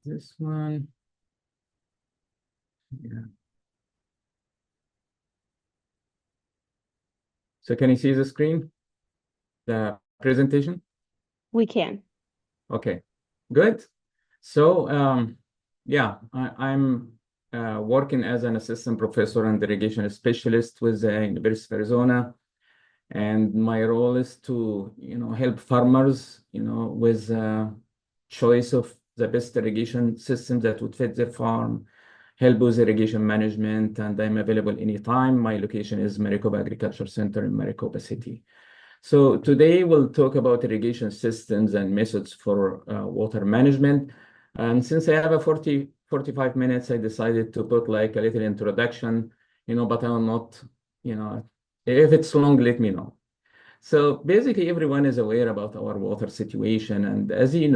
This one. Yeah. So can you see the screen, the presentation? We can. Okay, good. So yeah, I'm working as an assistant professor and irrigation specialist with the University of Arizona. And my role is to, help farmers, with choice of the best irrigation system that would fit their farm, help with irrigation management, and I'm available anytime. My location is Maricopa Agriculture Center in Maricopa City. So today we'll talk about irrigation systems and methods for water management. And since I have a 45 minutes, I decided to put like a little introduction, but I will not, if it's long, let me know. So basically, everyone is aware about our water situation. And as we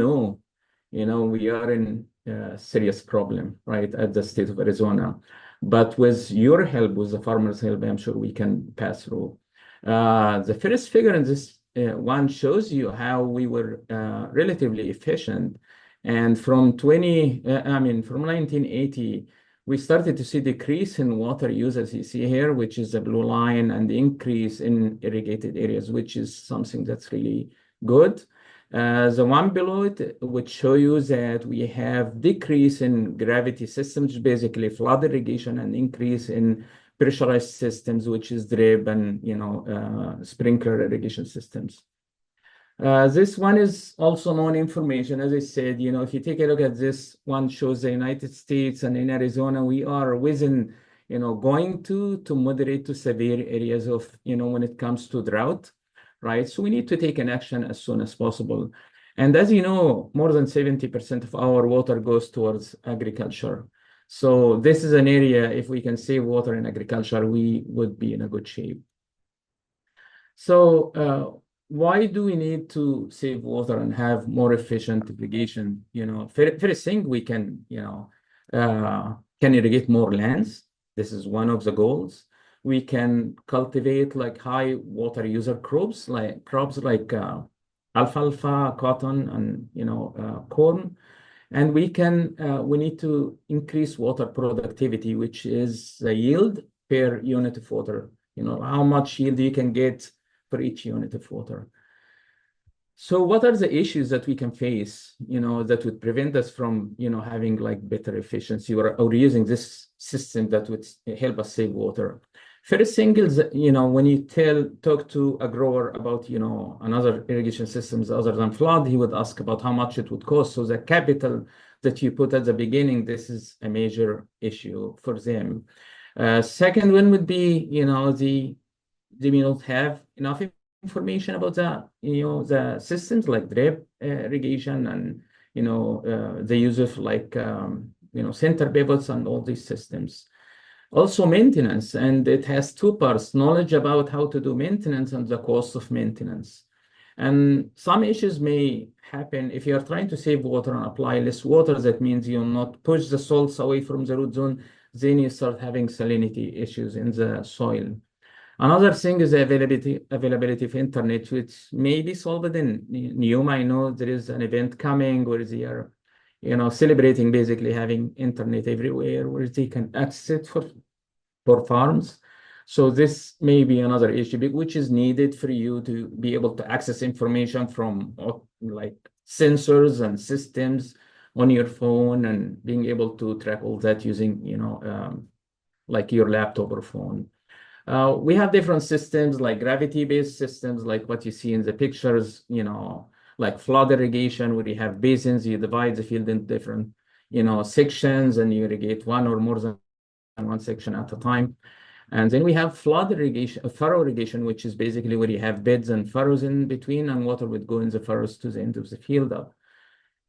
are in a serious problem, right, at the state of Arizona. But with your help, with the farmers' help, I'm sure we can pass through. The first figure in this one shows you how we were relatively efficient. And from 1980, we started to see decrease in water use, as you see here, which is the blue line, and the increase in irrigated areas, which is something that's really good. The one below it would show you that we have decrease in gravity systems, basically flood irrigation, and increase in pressurized systems, which is drip and sprinkler irrigation systems. This one is also known information. As I said, if you take a look at this one, shows the United States, and in Arizona, we are within, going to moderate to severe areas of, when it comes to drought, right? So we need to take an action as soon as possible. And as you know, more than 70% of our water goes towards agriculture. So this is an area, if we can save water in agriculture, we would be in a good shape. So why do we need to save water and have more efficient irrigation? First thing we can, can irrigate more lands. This is one of the goals. We can cultivate like high water user crops like alfalfa, cotton, and corn. And we need to increase water productivity, which is the yield per unit of water. How much yield you can get for each unit of water. So what are the issues that we can face, that would prevent us from, having like better efficiency or using this system that would help us save water? First thing is, when you talk to a grower about, another irrigation systems other than flood, he would ask about how much it would cost. So the capital that you put at the beginning, this is a major issue for them. Second one would be, they may not have enough information about the systems like drip irrigation and the use of like center pivots and all these systems. Also maintenance, and it has two parts: knowledge about how to do maintenance and the cost of maintenance. And some issues may happen if you are trying to save water and apply less water. That means you not push the salts away from the root zone. Then you start having salinity issues in the soil. Another thing is the availability of internet, which may be solved in Neoma. I know there is an event coming where they are, celebrating basically having internet everywhere where they can access it for farms. So this may be another issue, which is needed for you to be able to access information from like sensors and systems on your phone, and being able to track all that using, like your laptop or phone. We have different systems like gravity-based systems, like what you see in the pictures, like flood irrigation, where you have basins, you divide the field into different, sections, and you irrigate one or more than one section at a time. And then we have flood irrigation, furrow irrigation, which is basically where you have beds and furrows in between, and water would go in the furrows to the end of the field up.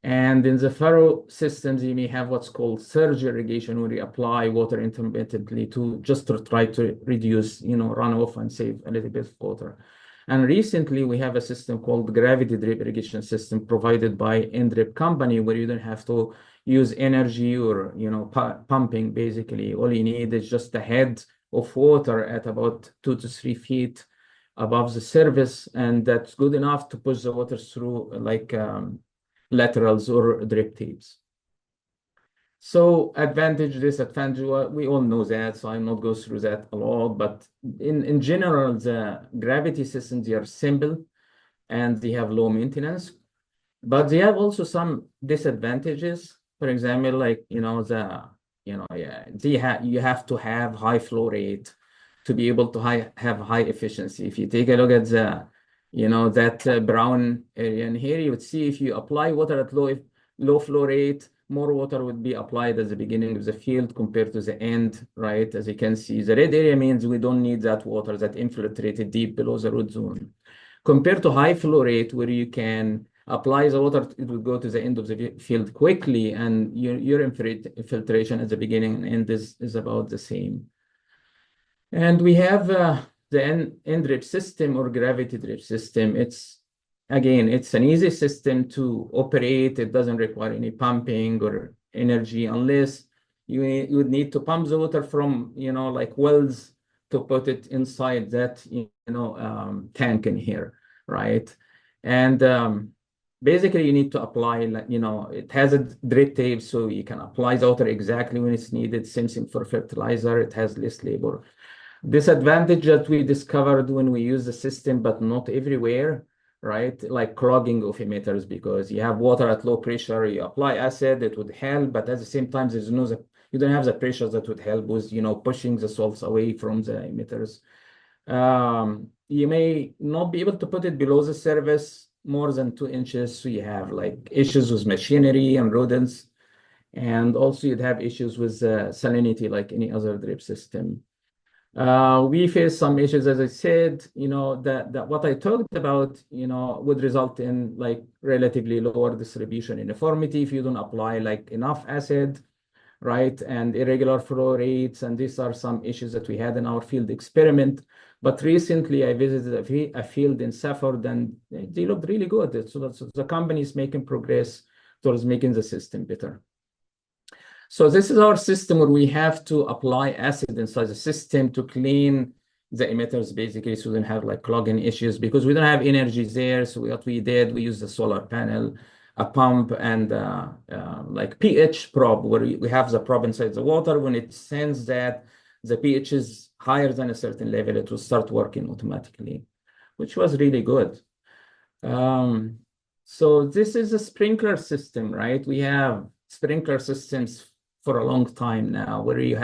And in the furrow systems, you may have what's called surge irrigation, where you apply water intermittently to try to reduce, runoff and save a little bit of water. And recently, we have a system called gravity drip irrigation system provided by Drip company, where you don't have to use energy or, pumping. Basically, all you need is just a head of water at about 2 to 3 feet above the surface, and that's good enough to push the water through like laterals or drip tapes. So advantage, disadvantage, well, we all know that, so I'll not go through that a lot. But in general, the gravity systems, they are simple and they have low maintenance, but they have also some disadvantages. For example, like, yeah, you have to have high flow rate to be able to have high efficiency. If you take a look at that brown area in here, you would see if you apply water at low flow rate, more water would be applied at the beginning of the field compared to the end, right? As you can see, the red area means we don't need that water that infiltrated deep below the root zone. Compared to high flow rate, where you can apply the water, it will go to the end of the field quickly, and your infiltration at the beginning and end is about the same. And we have the end drip system or gravity drip system. Again, it's an easy system to operate. It doesn't require any pumping or energy unless you would need to pump the water from, like wells to put it inside that, tank in here, right? And basically you need to apply, it has a drip tape, so you can apply the water exactly when it's needed. Same thing for fertilizer. It has less labor. Disadvantage that we discovered when we use the system, but not everywhere, right? Like clogging of emitters, because you have water at low pressure, you apply acid, it would help, but at the same time, you don't have the pressure that would help with, pushing the salts away from the emitters. You may not be able to put it below the surface more than 2 inches, so you have like issues with machinery and rodents, and also you'd have issues with salinity like any other drip system. We face some issues, as I said, that what I talked about, would result in like relatively lower distribution uniformity if you don't apply like enough acid, right? And irregular flow rates. And these are some issues that we had in our field experiment. But recently I visited a field in Safford, and they looked really good. So the company is making progress towards making the system better. So this is our system where we have to apply acid inside the system to clean the emitters, basically, so we don't have like clogging issues, because we don't have energy there. So what we did, we used a solar panel, a pump, and like pH probe, where we have the probe inside the water. When it sends that the pH is higher than a certain level, it will start working automatically, which was really good. So this is a sprinkler system, right? We have sprinkler systems for a long time now, where you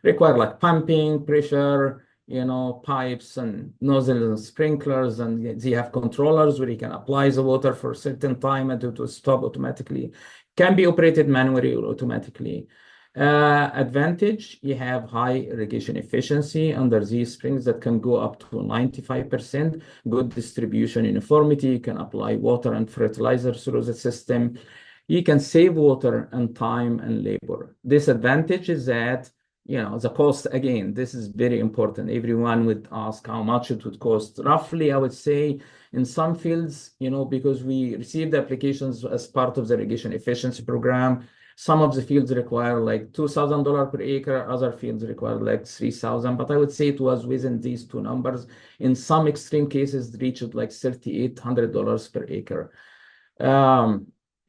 require like pumping, pressure, pipes and nozzles and sprinklers, and they have controllers where you can apply the water for a certain time and it will stop automatically. Can be operated manually or automatically. Advantage, you have high irrigation efficiency under these springs that can go up to 95%. Good distribution uniformity. You can apply water and fertilizer through the system. You can save water and time and labor. Disadvantage is that, the cost, again, this is very important. Everyone would ask how much it would cost. Roughly, I would say in some fields, because we received applications as part of the irrigation efficiency program, some of the fields require like $2,000 per acre, other fields require like $3,000, but I would say it was within these two numbers. In some extreme cases, it reached like $3,800 per acre.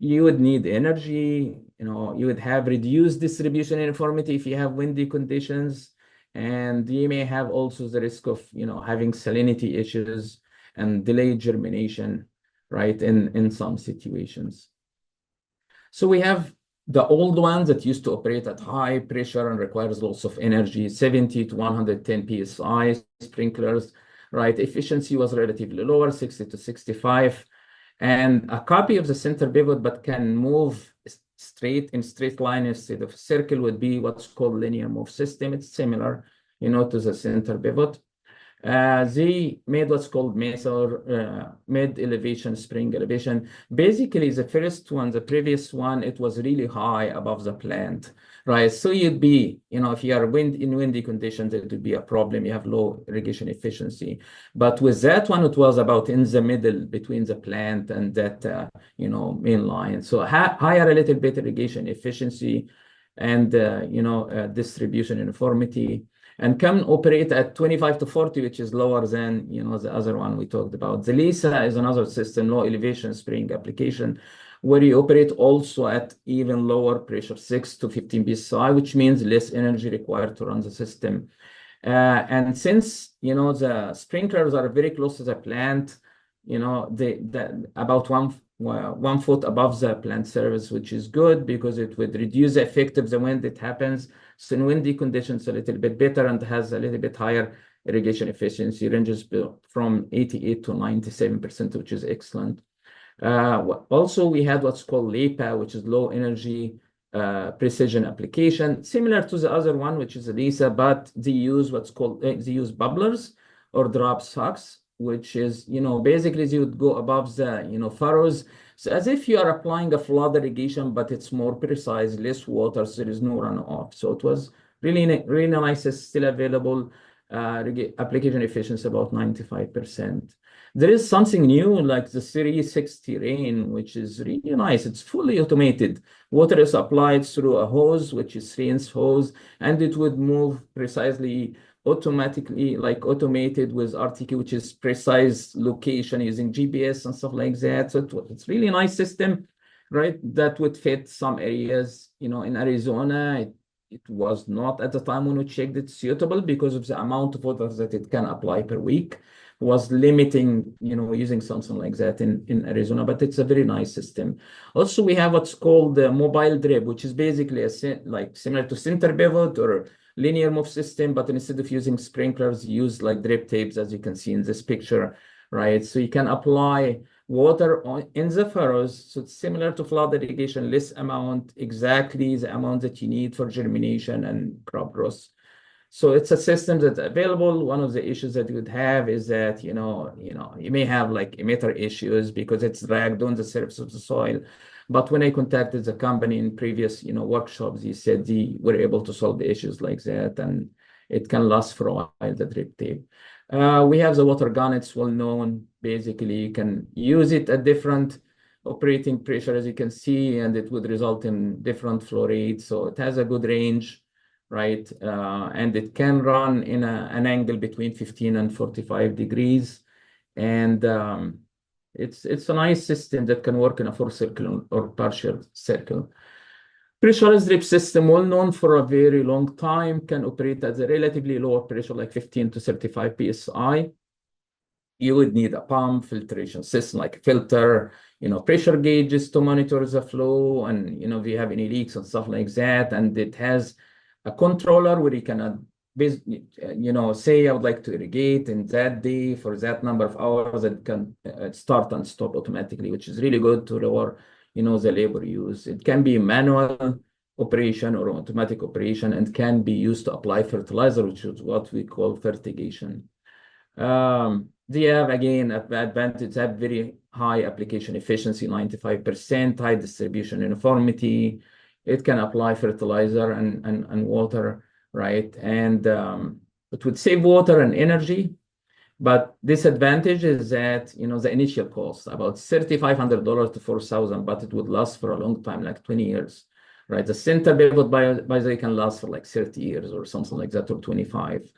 You would need energy, you would have reduced distribution uniformity if you have windy conditions, and you may have also the risk of, having salinity issues and delayed germination, right, in some situations. So we have the old ones that used to operate at high pressure and requires lots of energy, 70 to 110 PSI sprinklers, right? Efficiency was relatively lower, 60 to 65. And a copy of the center pivot, but can move in straight line instead of circle, would be what's called linear move system. It's similar, to the center pivot. They made what's called mesa or mid-elevation spring elevation. Basically, the first one, the previous one, it was really high above the plant, right? So you'd be, if you are in windy conditions, it would be a problem. You have low irrigation efficiency. But with that one, it was about in the middle between the plant and that, main line. So higher a little bit irrigation efficiency and, distribution uniformity. and can operate at 25 to 40, which is lower than, the other one we talked about. The LISA is another system, low elevation spraying application, where you operate also at even lower pressure, 6 to 15 psi, which means less energy required to run the system. And since, the sprinklers are very close to the plant, about 1 foot above the plant surface, which is good because it would reduce the effect of the wind that happens. So in windy conditions, a little bit better and has a little bit higher irrigation efficiency, ranges from 88 to 97%, which is excellent. Also, we had what's called LEPA, which is low energy precision application, similar to the other one, which is LISA, but they use they use bubblers or drop socks, which is, basically you would go above the, furrows. So as if you are applying a flood irrigation, but it's more precise, less water, so there is no runoff. So it was really, really nice. It's still available. Application efficiency about 95%. There is something new like the 360 rain, which is really nice. It's fully automated. Water is applied through a hose, which is 3-inch hose, and it would move precisely automatically, like automated with RTQ, which is precise location using GPS and stuff like that. So it's really nice system, right? That would fit some areas, in Arizona. It was not at the time when we checked it suitable because of the amount of water that it can apply per week was limiting, using something like that in Arizona, but it's a very nice system. Also, we have what's called the mobile drip, which is basically like similar to center pivot or linear move system, but instead of using sprinklers, use like drip tapes, as you can see in this picture, right? So you can apply water in the furrows. So it's similar to flood irrigation, less amount, exactly the amount that you need for germination and crop growth. So it's a system that's available. One of the issues that you would have is that, you may have like emitter issues because it's dragged on the surface of the soil. But when I contacted the company in previous, workshops, they said they were able to solve the issues like that, and it can last for a while, the drip tape. We have the water gun. It's well known. Basically, you can use it at different operating pressure, as you can see, and it would result in different flow rates. So it has a good range, right? And it can run in an angle between 15 and 45 degrees. And it's a nice system that can work in a full circle or partial circle. Pressurized drip system, well known for a very long time, can operate at a relatively lower pressure, like 15 to 35 psi. You would need a pump, filtration system like a filter, pressure gauges to monitor the flow, and if you have any leaks and stuff like that. And it has a controller where you can, say I would like to irrigate in that day for that number of hours, and can start and stop automatically, which is really good to lower the labor use. It can be manual operation or automatic operation, and can be used to apply fertilizer, which is what we call fertigation. They have, again, advantage, have very high application efficiency, 95%, high distribution uniformity. It can apply fertilizer and water, right? And it would save water and energy. But disadvantage is that, the initial cost, about $3,500 to $4,000, but it would last for a long time, like 20 years, right? The center pivot, by the way, can last for like 30 years or something like that, or 25,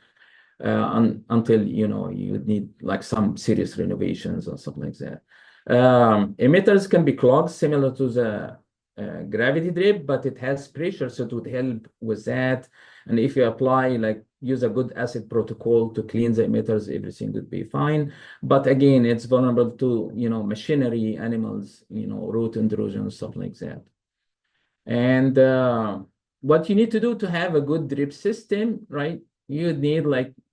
until, you would need like some serious renovations or something like that. Emitters can be clogged, similar to the gravity drip, but it has pressure, so it would help with that. And if you apply, use a good acid protocol to clean the emitters, everything would be fine. But again, it's vulnerable to, machinery, animals, root erosion, stuff like that. And what you need to do to have a good drip system, right? You need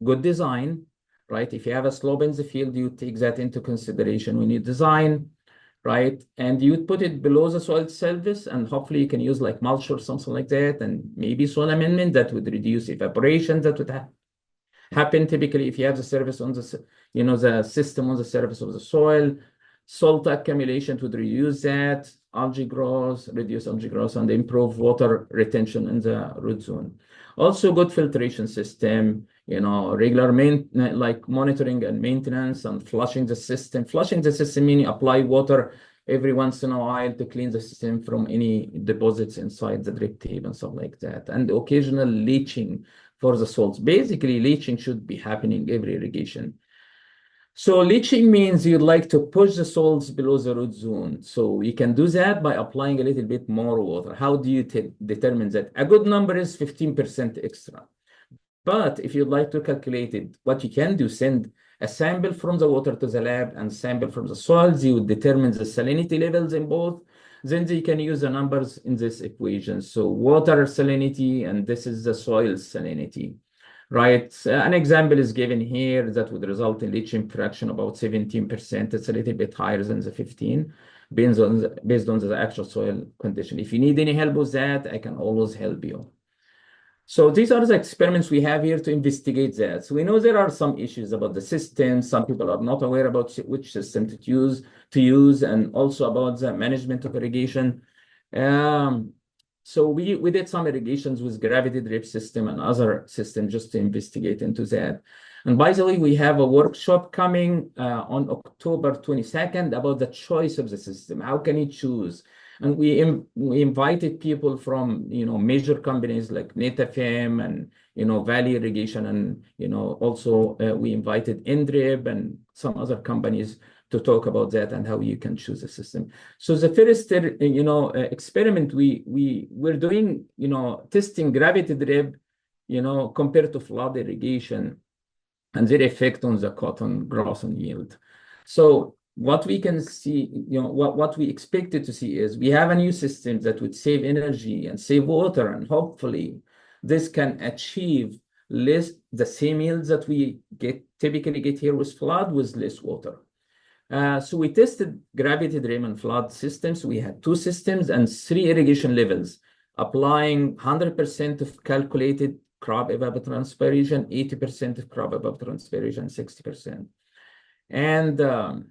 good design, right? If you have a slope in the field, you take that into consideration when you design, right? And you put it below the soil surface, and hopefully you can use mulch or something like that, and maybe soil amendment that would reduce evaporation. That would happen typically if you have the surface on the, the system on the surface of the soil. Salt accumulation would reduce that, algae growth, reduce algae growth, and improve water retention in the root zone. Also, good filtration system, regular monitoring and maintenance, and flushing the system. Flushing the system meaning apply water every once in a while to clean the system from any deposits inside the drip tape and stuff like that. And occasional leaching for the salts. Basically, leaching should be happening every irrigation. So leaching means you'd like to push the salts below the root zone. So you can do that by applying a little bit more water. How do you determine that? A good number is 15% extra. But if you'd like to calculate it, what you can do, send a sample from the water to the lab and sample from the soils. You would determine the salinity levels in both. Then you can use the numbers in this equation. So water salinity, and this is the soil salinity. Right, an example is given here that would result in leaching fraction about 17%. It's a little bit higher than the 15, based on the actual soil condition. If you need any help with that, I can always help you. So these are the experiments we have here to investigate that. So we know there are some issues about the system. Some people are not aware about which system to use, and also about the management of irrigation. So we did some irrigations with gravity drip system and other systems just to investigate into that. And by the way, we have a workshop coming on October 22nd about the choice of the system. How can you choose? And we invited people from, major companies like NetFM and, Valley Irrigation. And, also we invited NDRIP and some other companies to talk about that and how you can choose a system. So the first, experiment we're doing, testing gravity drip, compared to flood irrigation and their effect on the cotton growth and yield. So what we can see, what we expected to see is we have a new system that would save energy and save water, and hopefully this can achieve the same yields that we typically get here with flood with less water. So we tested gravity drip and flood systems. We had 2 systems and 3 irrigation levels, applying 100% of calculated crop evapotranspiration, 80% of crop evapotranspiration, 60%. And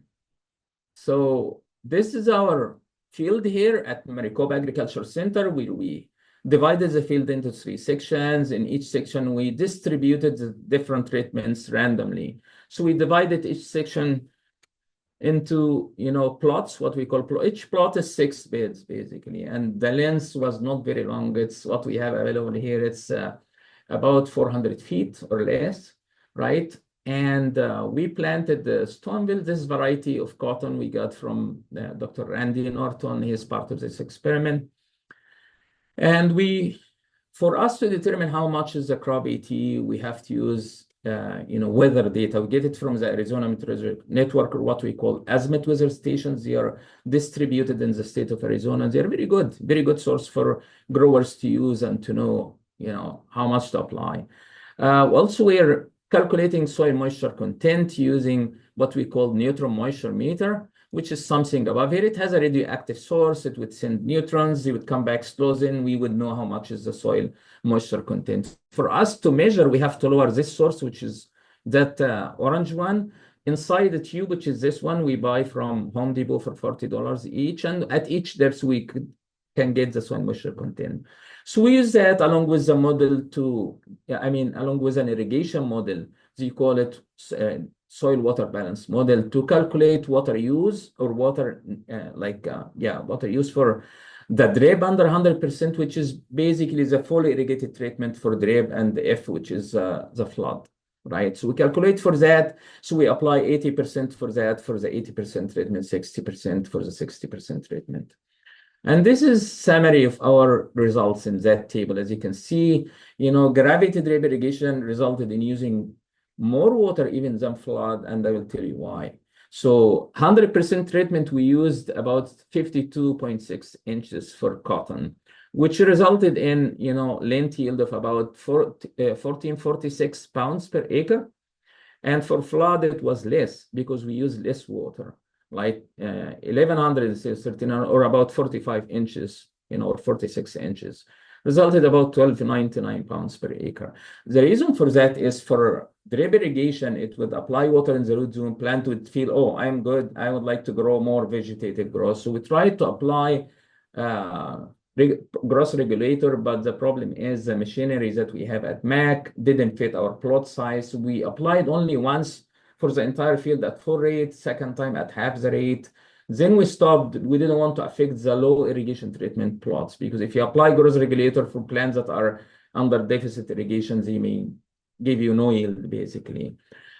so this is our field here at Maricopa Agriculture Center, where we divided the field into 3 sections. In each section, we distributed the different treatments randomly. So we divided each section into, plots, what we call each plot is 6 beds, basically. And the length was not very long. It's what we have available here. It's about 400 feet or less, right? And we planted the Stoneville, this variety of cotton we got from Dr. Randy Norton. He is part of this experiment. And for us to determine how much is the crop AT, we have to use weather data. We get it from the Arizona Meteorological Network, or what we call azimuth weather stations. They are distributed in the state of Arizona. They're very good source for growers to use and to know, how much to apply. Also, we're calculating soil moisture content using what we call neutron moisture meter, which is something above here. It has a radioactive source. It would send neutrons. They would come back slow. Then we would know how much is the soil moisture content. For us to measure, we have to lower this source, which is that orange one. Inside the tube, which is this one, we buy from Home Depot for $40 each. And at each depth, we can get the soil moisture content. So we use that along with the model along with an irrigation model. They call it soil water balance model to calculate water use or water use for the drip under 100%, which is basically the fully irrigated treatment for drip, and the F, which is the flood, right? So we calculate for that. So we apply 80% for that, for the 80% treatment, 60% for the 60% treatment. And this is summary of our results in that table. As you can see, gravity drip irrigation resulted in using more water even than flood, and I will tell you why. So 100% treatment, we used about 52.6 inches for cotton, which resulted in, length yield of about 1446 pounds per acre. And for flood, it was less because we used less water, like 1113 or about 45 inches, or 46 inches, resulted about 1299 pounds per acre. The reason for that is for drip irrigation, it would apply water in the root zone. Plant would feel, oh, I'm good. I would like to grow more vegetative growth. So we tried to apply growth regulator, but the problem is the machinery that we have at MAC didn't fit our plot size. We applied only once for the entire field at full rate, second time at half the rate. Then we stopped. We didn't want to affect the low irrigation treatment plots, because if you apply growth regulator for plants that are under deficit irrigation, they may give you no yield, basically.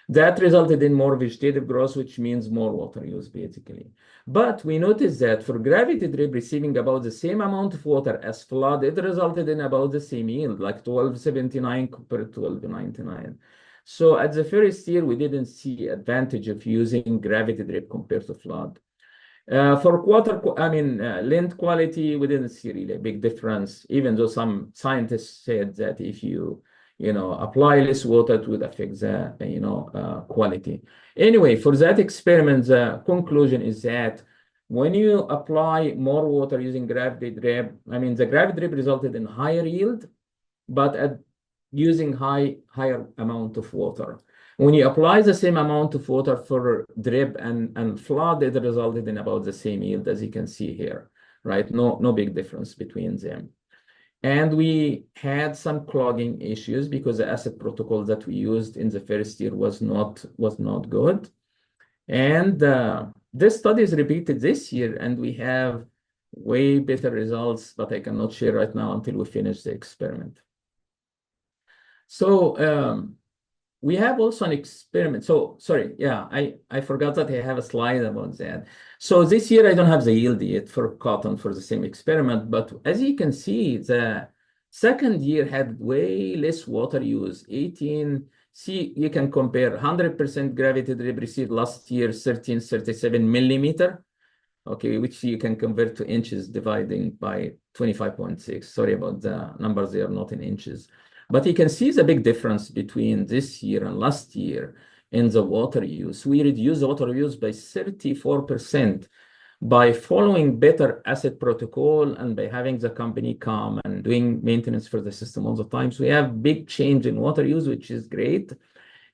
That resulted in more vegetative growth, which means more water use, basically. But we noticed that for gravity drip receiving about the same amount of water as flood, it resulted in about the same yield, like 1279 compared to 1299. So at the first year, we didn't see advantage of using gravity drip compared to flood. For lint quality, we didn't see really a big difference, even though some scientists said that if you apply less water, it would affect the, quality. Anyway, for that experiment, the conclusion is that when you apply more water using gravity drip, the gravity drip resulted in higher yield, but at using higher amount of water. When you apply the same amount of water for drip and flood, it resulted in about the same yield as you can see here, right? No big difference between them. And we had some clogging issues because the acid protocol that we used in the first year was not good. And this study is repeated this year, and we have way better results, but I cannot share right now until we finish the experiment. So we have also an experiment. So sorry, yeah, I forgot that I have a slide about that. So this year I don't have the yield yet for cotton for the same experiment, but as you can see, the second year had way less water use, 18. See, you can compare 100% gravity drip received last year, 1337 millimeter, okay, which you can convert to inches dividing by 25.6. Sorry about the numbers, they are not in inches. But you can see the big difference between this year and last year in the water use. We reduced the water use by 34% by following better acid protocol and by having the company come and doing maintenance for the system all the time. So we have big change in water use, which is great.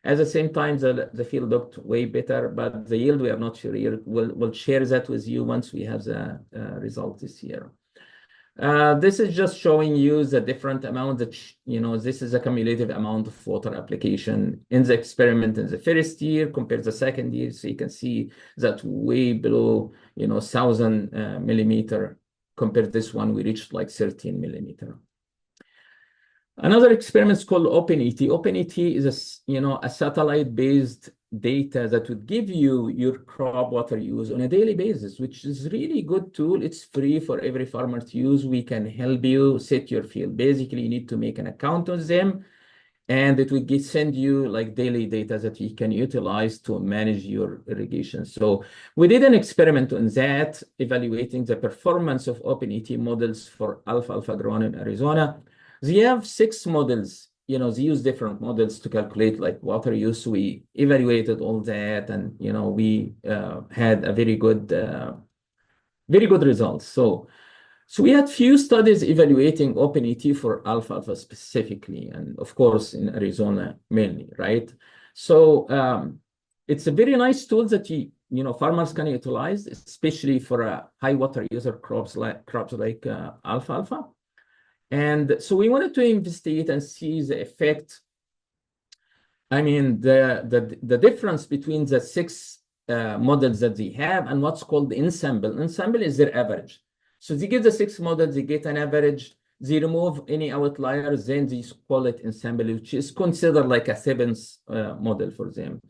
At the same time, the field looked way better, but the yield we are not sure yet. We'll share that with you once we have the result this year. This is just showing you the different amount that, this is a cumulative amount of water application in the experiment in the first year compared to the second year. So you can see that way below, 1,000 millimeter compared to this one, we reached like 13 millimeter. Another experiment is called OpenET. OpenET is a satellite-based data that would give you your crop water use on a daily basis, which is really good tool. It's free for every farmer to use. We can help you set your field. Basically, you need to make an account on them, and it will send you like daily data that you can utilize to manage your irrigation. So we did an experiment on that, evaluating the performance of OpenET models for alfalfa grown in Arizona. They have 6 models. They use different models to calculate like water use. We evaluated all that, and we had a very good results. So we had few studies evaluating OpenET for alfalfa specifically, and of course in Arizona mainly, right? So it's a very nice tool that farmers can utilize, especially for high water user crops like alfalfa. And so we wanted to investigate and see the effect. The difference between the 6 models that they have and what's called the ensemble. Ensemble is their average. So they give the 6 models, they get an average, they remove any outliers, then they call it ensemble, which is considered like a 7th model for them.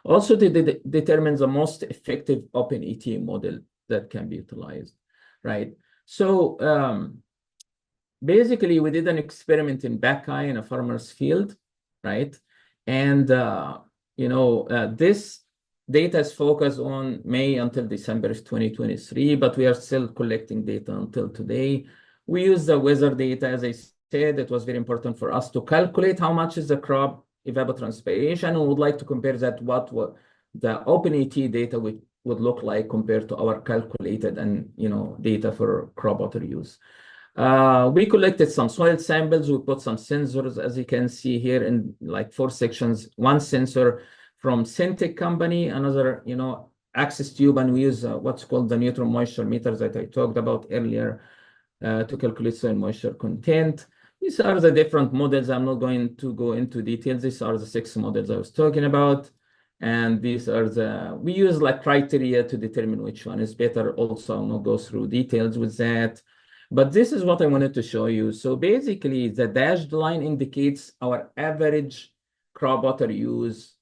Also, they determine the most effective OpenET model that can be utilized, right? So basically, we did an experiment in Buckeye in a farmer's field, right? And, this data is focused on May until December of 2023, but we are still collecting data until today. We use the weather data. As I said, it was very important for us to calculate how much is the crop evapotranspiration. We would like to compare that what the OpenET data would look like compared to our calculated and, data for crop water use. We collected some soil samples. We put some sensors, as you can see here, in like 4 sections. One sensor from Syntec company, another, access tube, and we use what's called the neutron moisture meter that I talked about earlier to calculate soil moisture content. These are the different models. I'm not going to go into details. These are the 6 models I was talking about. And these are we use like criteria to determine which one is better. Also, I'll not go through details with that. But this is what I wanted to show you. So basically, the dashed line indicates our average crop water use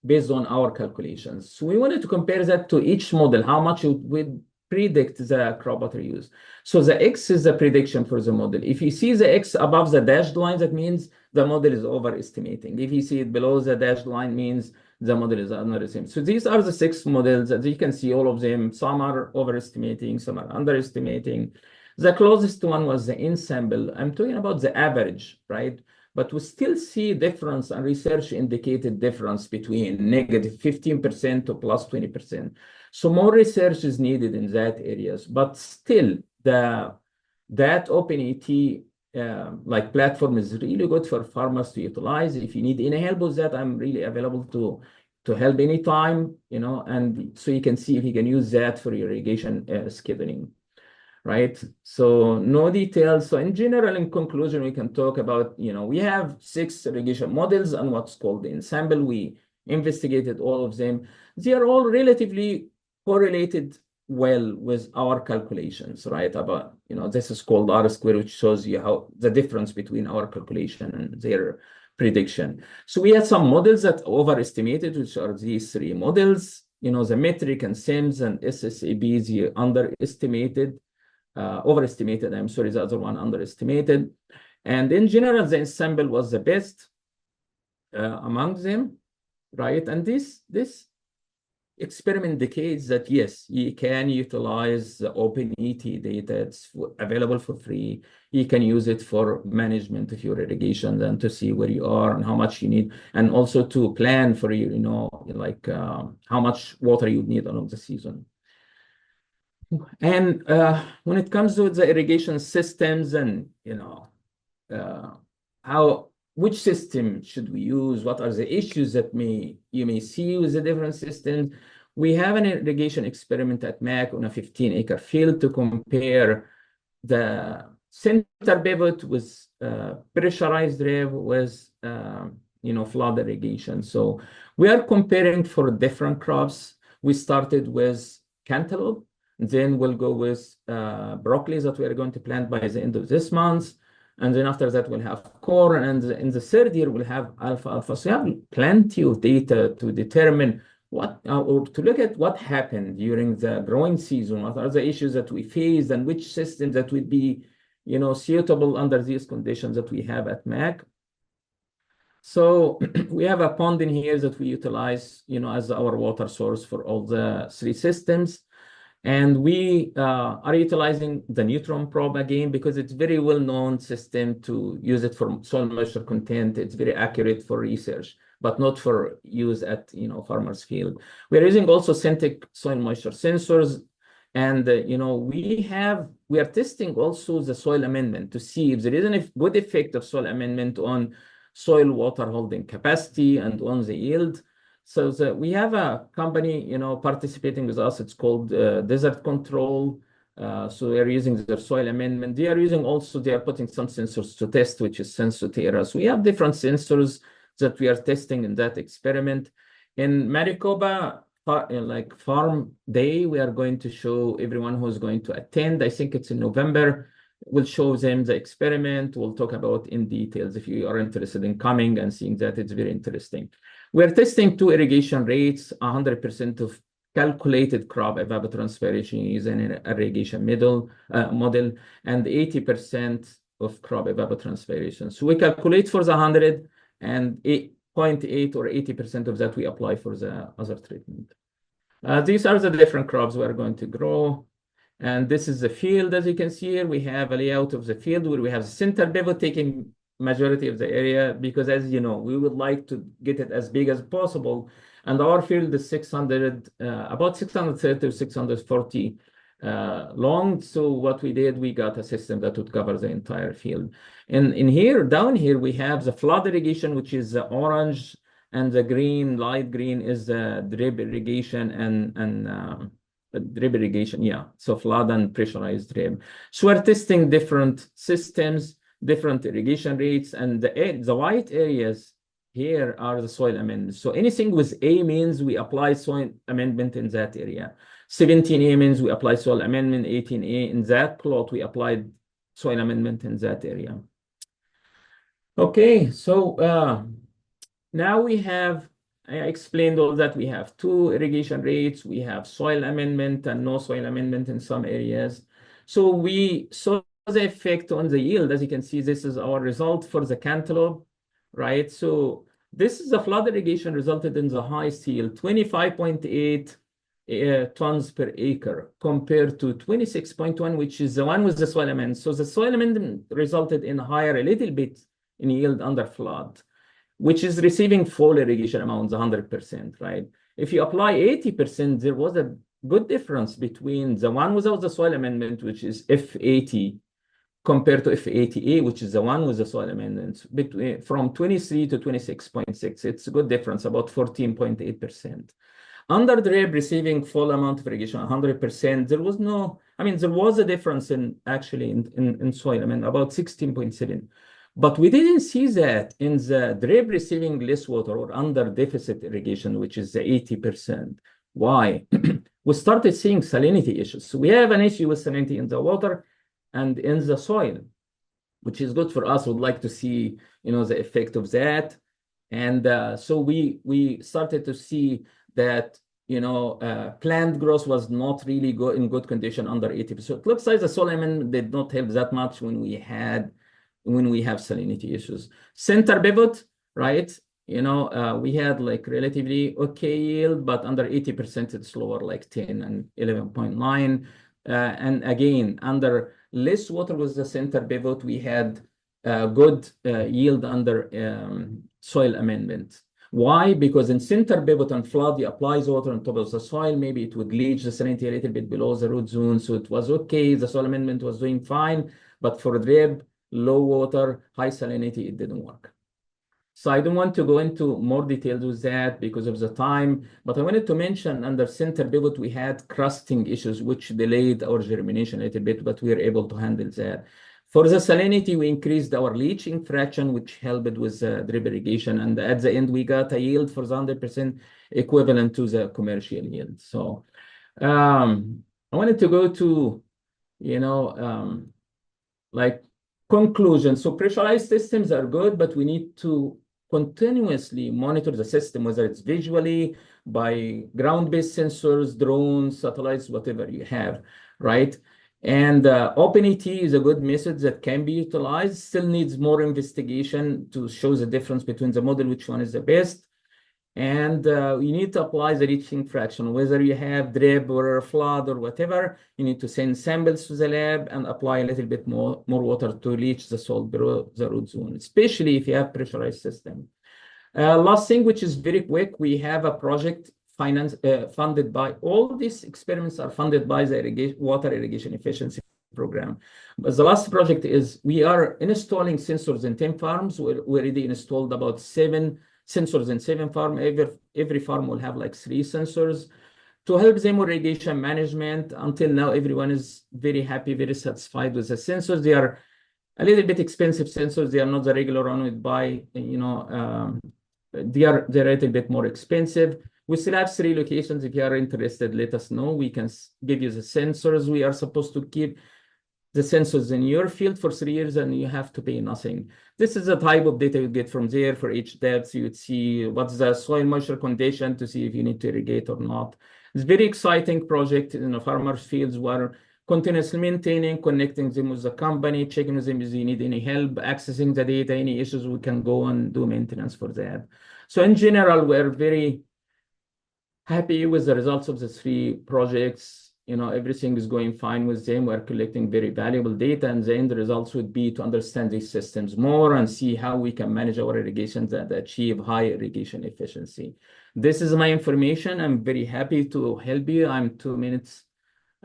based on our calculations. So we wanted to compare that to each model, how much it would predict the crop water use. So the X is the prediction for the model. If you see the X above the dashed line, that means the model is overestimating. If you see it below the dashed line, means the model is underestimating. So these are the 6 models. As you can see, all of them, some are overestimating, some are underestimating. The closest one was the ensemble. I'm talking about the average, right? But we still see difference, and research indicated difference between negative 15% to plus 20%. So more research is needed in that areas, but still that OpenET like platform is really good for farmers to utilize. If you need any help with that, I'm really available to help anytime, and so you can see if you can use that for irrigation scheduling. Right? So no details. So in general, in conclusion, we can talk about, we have 6 irrigation models and what's called the ensemble. We investigated all of them. They are all relatively correlated well with our calculations, right? About, this is called R square, which shows you how the difference between our calculation and their prediction. So we had some models that overestimated, which are these 3 models. The metric and SIMS and SSAB, they underestimated. Overestimated, I'm sorry, the other one underestimated. And in general, the ensemble was the best among them, right? And this experiment indicates that, yes, you can utilize the OpenET data. It's available for free. You can use it for management of your irrigation and to see where you are and how much you need, and also to plan for, how much water you need along the season. And when it comes to the irrigation systems and, which system should we use? What are the issues that you may see with the different systems? We have an irrigation experiment at MAC on a 15-acre field to compare the center pivot with pressurized drip with, flood irrigation. So we are comparing for different crops. We started with cantaloupe. Then we'll go with broccoli that we are going to plant by the end of this month. And then after that, we'll have corn. And in the 3rd year, we'll have alfalfa. So we have plenty of data to determine or to look at what happened during the growing season. What are the issues that we faced and which systems that would be, suitable under these conditions that we have at MAC. So we have a pond in here that we utilize, as our water source for all the 3 systems. And we are utilizing the neutron probe again because it's very well-known system to use it for soil moisture content. It's very accurate for research, but not for use at farmers' field. We're using also synthetic soil moisture sensors, and we are testing also the soil amendment to see if there is a good effect of soil amendment on soil water holding capacity and on the yield. So we have a company, participating with us. It's called Desert Control. So they're using their soil amendment. They are putting some sensors to test, which is Sensoterra. So we have different sensors that we are testing in that experiment. In Maricopa, Farm Day, we are going to show everyone who's going to attend. I think it's in November. We'll show them the experiment. We'll talk about in details. If you are interested in coming and seeing that, it's very interesting. We're testing 2 irrigation rates, 100% of calculated crop evapotranspiration using an irrigation model, and 80% of crop evapotranspiration. So we calculate for the 100, and 0.8 or 80% of that we apply for the other treatment. These are the different crops we are going to grow. And this is the field. As you can see here, we have a layout of the field where we have the center pivot taking majority of the area, because as you know, we would like to get it as big as possible. And our field is about 630 to 640 long. So what we did, we got a system that would cover the entire field. And down here, we have the flood irrigation, which is the orange, and the green, light green is the drip irrigation and drip irrigation, yeah. So flood and pressurized drip. So we're testing different systems, different irrigation rates, and the white areas here are the soil amendments. So anything with A means we apply soil amendment in that area. 17A means we apply soil amendment. 18A in that plot we applied soil amendment in that area. Okay, so now I explained all that. We have two irrigation rates, we have soil amendment and no soil amendment in some areas. So we saw the effect on the yield. As you can see, this is our result for the cantaloupe, right? So this is the flood irrigation resulted in the highest yield, 25.8 tons per acre compared to 26.1, which is the one with the soil amendment. So the soil amendment resulted in higher a little bit in yield under flood, which is receiving full irrigation amounts 100%, right? If you apply 80%, there was a good difference between the one without the soil amendment, which is F80, compared to F80A, which is the one with the soil amendments, between from 23 to 26.6. It's a good difference, about 14.8%. Under drip receiving full amount of irrigation, 100%, there was no, I mean, there was a difference in actually in soil, I mean, about 16.7. But we didn't see that in the drip receiving less water or under deficit irrigation, which is the 80%. Why? We started seeing salinity issues. So we have an issue with salinity in the water and in the soil, which is good for us. We'd like to see, the effect of that. And so we started to see that, plant growth was not really in good condition under 80%. So it looks like the soil amendment did not help that much when we have salinity issues. Center pivot, right? We had like relatively okay yield, but under 80% it's lower, like 10 and 11.9. And again, under less water with the center pivot, we had good yield under soil amendment. Why? Because in center pivot and flood, you apply the water on top of the soil, maybe it would leach the salinity a little bit below the root zone. So it was okay. The soil amendment was doing fine, but for drip, low water, high salinity, it didn't work. So I don't want to go into more details with that because of the time, but I wanted to mention under center pivot, we had crusting issues, which delayed our germination a little bit, but we were able to handle that. For the salinity, we increased our leaching fraction, which helped with drip irrigation. And at the end, we got a yield for the 100% equivalent to the commercial yield. So I wanted to go to, like conclusion. So pressurized systems are good, but we need to continuously monitor the system, whether it's visually, by ground-based sensors, drones, satellites, whatever you have, right? And OpenET is a good method that can be utilized, still needs more investigation to show the difference between the model, which one is the best. And you need to apply the leaching fraction, whether you have drip or flood or whatever, you need to send samples to the lab and apply a little bit more water to leach the salt below the root zone, especially if you have pressurized system. Last thing, which is very quick, we have a project funded by, all these experiments are funded by the water irrigation efficiency program. But the last project is we are installing sensors in 10 farms. We already installed about 7 sensors in 7 farms. Every farm will have like 3 sensors to help them with irrigation management. Until now, everyone is very happy, very satisfied with the sensors. They are a little bit expensive sensors. They are not the regular one we buy, they're a little bit more expensive. We still have 3 locations. If you are interested, let us know. We can give you the sensors. We are supposed to keep the sensors in your field for 3 years and you have to pay nothing. This is the type of data you get from there. For each depth, you would see what's the soil moisture condition to see if you need to irrigate or not. It's a very exciting project in the farmers' fields where continuously maintaining, connecting them with the company, checking with them if they need any help, accessing the data, any issues, we can go and do maintenance for that. So in general, we're very happy with the results of the 3 projects. Everything is going fine with them. We're collecting very valuable data, and the end results would be to understand these systems more and see how we can manage our irrigation that achieve high irrigation efficiency. This is my information. I'm very happy to help you. I'm 2 minutes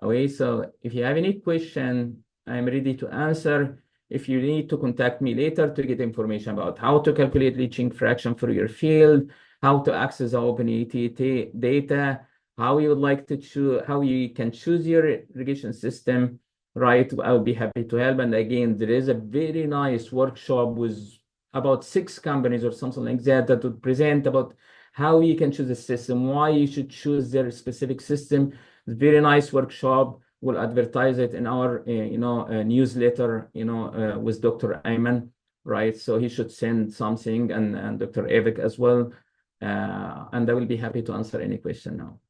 away. So if you have any question, I'm ready to answer. If you need to contact me later to get information about how to calculate leaching fraction for your field, how to access the OpenET data, how you would like to choose, how you can choose your irrigation system, right? I'll be happy to help. And again, there is a very nice workshop with about 6 companies or something like that that would present about how you can choose a system, why you should choose their specific system. It's a very nice workshop. We'll advertise it in our, newsletter, with Dr. Ayman, right? So he should send something, and Dr. Avik as well. And I will be happy to answer any question now.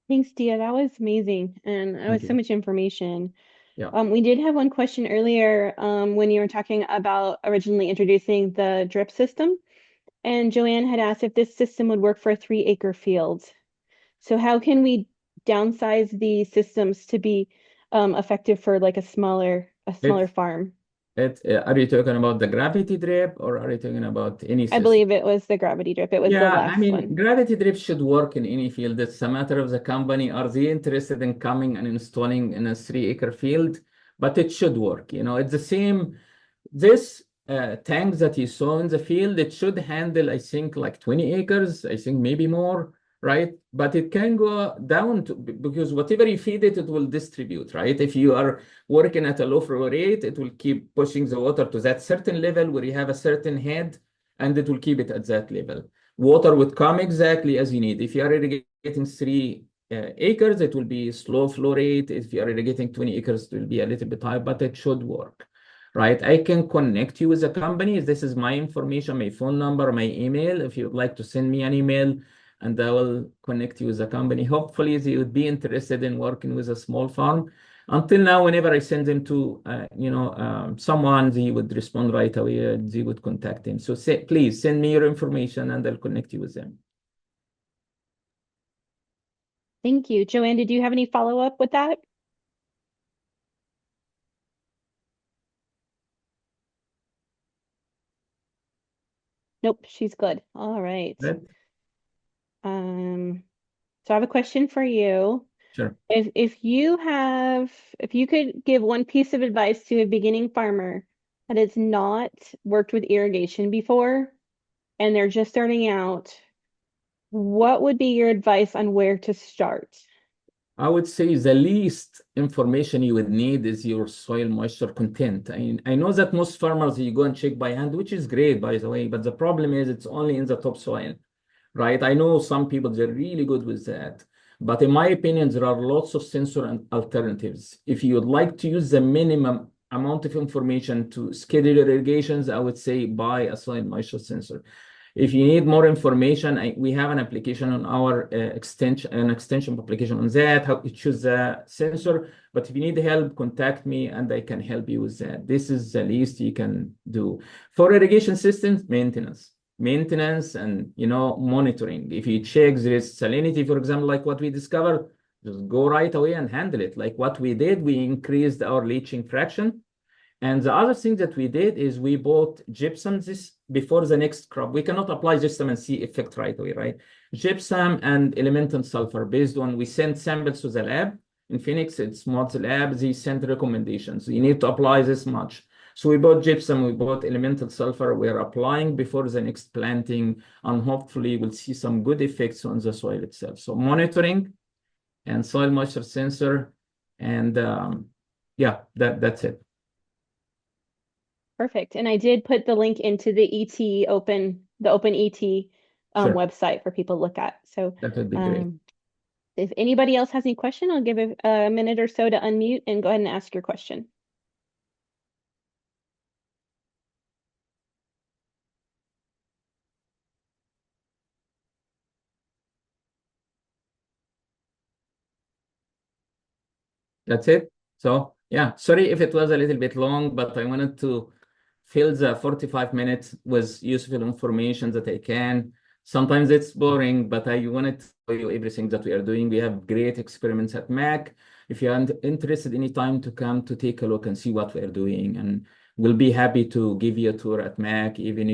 Thanks, Dia. That was amazing. And that Thank was so you. much information. Yeah. We did have one question earlier when you were talking about originally introducing the drip system. And Joanne had asked if this system would work for a 3-acre field. So how can we downsize the systems to be effective for like a smaller It, farm? are you talking about the gravity drip, or are you talking about any I system? believe it was the gravity drip. It was the Yeah, I last mean, one. gravity drip should work in any field. It's a matter of the company. Are they interested in coming and installing in a 3-acre field? But it should work. It's the same. This tank that you saw in the field, it should handle, I think, like 20 acres, I think maybe more, right? But it can go down to, because whatever you feed it, it will distribute, right? If you are working at a low flow rate, it will keep pushing the water to that certain level where you have a certain head, and it will keep it at that level. Water would come exactly as you need. If you are irrigating 3 acres, it will be slow flow rate. If you are irrigating 20 acres, it will be a little bit high, but it should work, right? I can connect you with a company. This is my information, my phone number, my email. If you'd like to send me an email, and I will connect you with a company. Hopefully, they would be interested in working with a small farm. Until now, whenever I send them to, someone, they would respond right away. They would contact them. So please send me your information, and I'll connect you with them. Thank you. Joanne, did you have any follow-up with that? Nope, she's good. All right. Right? So I have a question for you. Sure. If you could give one piece of advice to a beginning farmer that has not worked with irrigation before and they're just starting out, what would be your advice on where to start? I would say the least information you would need is your soil moisture content. I know that most farmers, you go and check by hand, which is great, by the way, but the problem is it's only in the topsoil, right? I know some people, they're really good with that. But in my opinion, there are lots of sensor and alternatives. If you would like to use the minimum amount of information to schedule your irrigations, I would say buy a soil moisture sensor. If you need more information, we have an application on our an extension application on that, how to choose the sensor. But if you need help, contact me and I can help you with that. This is the least you can do. For irrigation systems, maintenance and monitoring. If you check there is salinity, for example, like what we discovered, just go right away and handle it. Like what we did, we increased our leaching fraction. And the other thing that we did is we bought gypsum this before the next crop. We cannot apply gypsum and see effect right away, right? Gypsum and elemental sulfur based on, we send samples to the lab. In Phoenix, it's Mott's lab. They send recommendations. You need to apply this much. So we bought gypsum, we bought elemental sulfur. We're applying before the next planting, and hopefully we'll see some good effects on the soil itself. So monitoring and soil moisture sensor, and yeah, that's it. Perfect. And I did put the link into the open ET Sure, website for people to look at. So that would be great. um, if anybody else has any question, I'll give it a minute or so to unmute and go ahead and ask your question. That's it. So yeah, sorry if it was a little bit long, but I wanted to fill the 45 minutes with useful information that I can. Sometimes it's boring, but I wanted to show you everything that we are doing. We have great experiments at Mac. If you're interested anytime to come to take a look and see what we are doing, and we'll be happy to give you a tour at Mac, even if